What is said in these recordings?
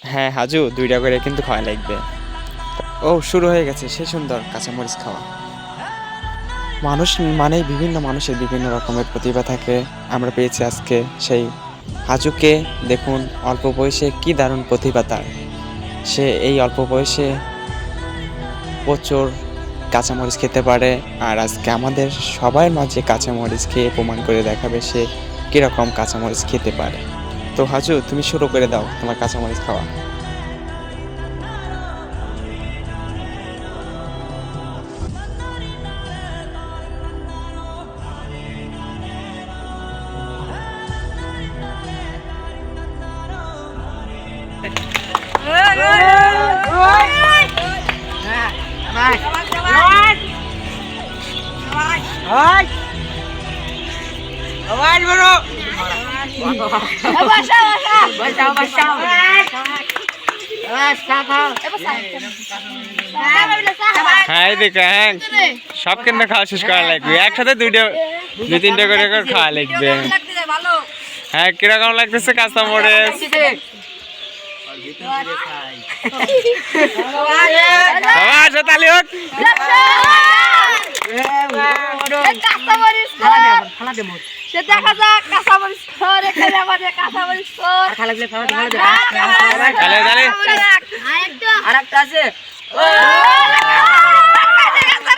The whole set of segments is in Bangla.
হ্যাঁ হাজু, 2টা করে কিন্তু খাওয়া লাগবে। ও শুরু হয়ে গেছে সে সুন্দর কাঁচামরিচ খাওয়া। মানুষ মানেই বিভিন্ন মানুষের বিভিন্ন রকমের প্রতিভা থাকে। আমরা পেয়েছি আজকে সেই হাজুকে। দেখুন অল্প বয়সে কি দারুণ প্রতিভা তার। সে এই অল্প বয়সে প্রচুর কাঁচামরিচ খেতে পারে। আর আজকে আমাদের সবার মাঝে কাঁচামরিচ খেয়ে প্রমাণ করে দেখাবে সে কীরকম কাঁচামরিচ খেতে পারে। তো হাজু, তুমি শুরু করে দাও তোমার কাঁচামরিচ খাওয়া। হ্যাঁ এদিকে, হ্যাঁ সব কেন খাওয়া শেষ করা লাগবে, একসাথে 2-3টা করে খাওয়া লাগবে। হ্যাঁ কিরকম লাগতেছে কাঁচামরিচ? সবার তালি হোক।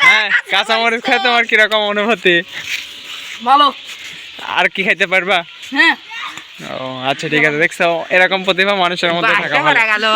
হ্যাঁ কাঁচামরিচ খাই তোমার কিরকম অনুভূতি? ভালো। আর কি খাইতে পারবা? হ্যাঁ। ও আচ্ছা ঠিক আছে, দেখছো এরকম প্রতিভা মানুষের মধ্যে থাকা ভালো।